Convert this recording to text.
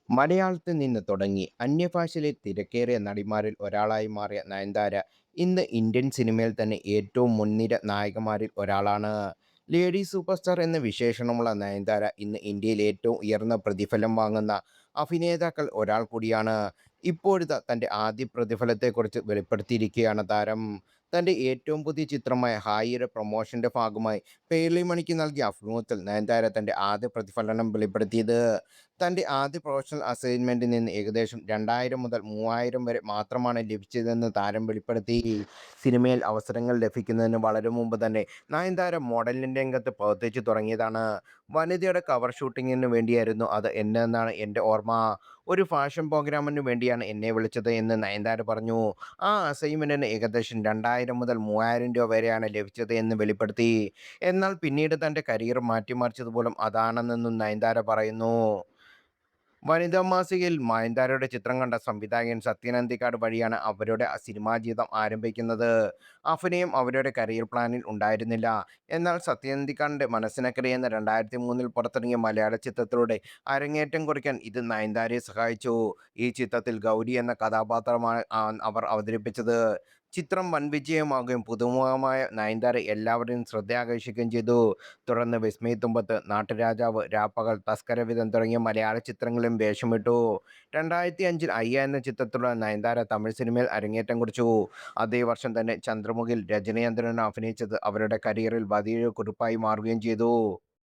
മലയാളത്തിൽ നിന്ന് തുടങ്ങി അന്യഭാഷയിലെ തിരക്കേറിയ നടിമാരിൽ ഒരാളായി മാറിയ നയൻതാര ഇന്ന് ഇന്ത്യൻ സിനിമയിൽ തന്നെ ഏറ്റവും മുൻനിര നായികമാരിൽ ഒരാളാണ്. ലേഡി സൂപ്പർ സ്റ്റാർ എന്ന വിശേഷണമുള്ള നയൻതാര ഇന്ന് ഇന്ത്യയിൽ ഏറ്റവും ഉയർന്ന പ്രതിഫലം വാങ്ങുന്ന അഭിനേതാക്കൾ ഒരാൾ കൂടിയാണ്. ഇപ്പോഴത്തെ തൻ്റെ ആദ്യ പ്രതിഫലത്തെക്കുറിച്ച് വെളിപ്പെടുത്തിയിരിക്കുകയാണ് താരം. തൻ്റെ ഏറ്റവും പുതിയ ചിത്രമായ ഹായിയുടെ പ്രൊമോഷന്റെ ഭാഗമായി പേർലി മണിക്ക് നൽകിയ അഭിമുഖത്തിൽ നയൻതാര തൻ്റെ ആദ്യ പ്രതിഫലനം വെളിപ്പെടുത്തിയത്. തൻ്റെ ആദ്യ പ്രൊഫഷണൽ അസൈൻമെന്റിൽ നിന്ന് ഏകദേശം 2000 മുതൽ 3000 വരെ മാത്രമാണ് ലഭിച്ചതെന്ന് താരം വെളിപ്പെടുത്തി. സിനിമയിൽ അവസരങ്ങൾ ലഭിക്കുന്നതിന് വളരെ മുമ്പ് തന്നെ നയൻതാര മോഡലിംഗ് രംഗത്ത് പ്രവർത്തിച്ചു തുടങ്ങിയതാണ്. വനിതയുടെ കവർ ഷൂട്ടിങ്ങിന് വേണ്ടിയായിരുന്നു അത് എന്നാണ് എൻ്റെ ഓർമ്മ. ഒരു ഫാഷൻ പ്രോഗ്രാമിന് വേണ്ടിയാണ് എന്നെ വിളിച്ചത് എന്ന് നയൻതാര പറഞ്ഞു. ആ അസൈൻമെന്റിന് ഏകദേശം 2000 മുതൽ 3000 രൂപ വരെയാണ് ലഭിച്ചത് എന്ന് വെളിപ്പെടുത്തി. എന്നാൽ പിന്നീട് തൻ്റെ കരിയർ മാറ്റിമറിച്ചത് പോലും അതാണെന്നും നയൻതാര പറയുന്നു. വനിതാ മാസികയിൽ നയൻതാരയുടെ ചിത്രം കണ്ട സംവിധായകൻ സത്യൻ അന്തിക്കാട് വഴിയാണ് അവരുടെ സിനിമാ ജീവിതം ആരംഭിക്കുന്നത്. അഭിനയം അവരുടെ കരിയർ പ്ലാനിൽ ഉണ്ടായിരുന്നില്ല. എന്നാൽ സത്യൻ അന്തിക്കാടിൻ്റെ മനസ്സിനക്കരെ എന്ന 2003 പുറത്തിറങ്ങിയ മലയാള ചിത്രത്തിലൂടെ അരങ്ങേറ്റം കുറിക്കാൻ ഇത് നയൻതാരയെ സഹായിച്ചു. ഈ ചിത്രത്തിൽ ഗൗരി എന്ന കഥാപാത്രമാണ് അവർ അവതരിപ്പിച്ചത്. ചിത്രം വൻ വിജയമാവുകയും പുതുമുഖമായ നയൻതാര എല്ലാവരുടെയും ശ്രദ്ധ ആകർഷിക്കുകയും ചെയ്തു. തുടർന്ന് വിസ്മയത്തുമ്പത്ത്, നാട്ടുരാജാവ്, രാപ്പകൽ, തസ്കരവിധൻ തുടങ്ങിയ മലയാള ചിത്രങ്ങളിലും വേഷമിട്ടു. 2005-ൽ അയ്യ എന്ന ചിത്രത്തിലൂടെ നയൻതാര തമിഴ് സിനിമയിൽ അരങ്ങേറ്റം കുറിച്ചു. അതേ വർഷം തന്നെ ചന്ദ്രമുഖിൽ രജനീകാന്തിനൊപ്പം അഭിനയിച്ചത് അവരുടെ കരിയറിൽ വലിയൊരു കുതിപ്പായി മാറുകയും ചെയ്തു.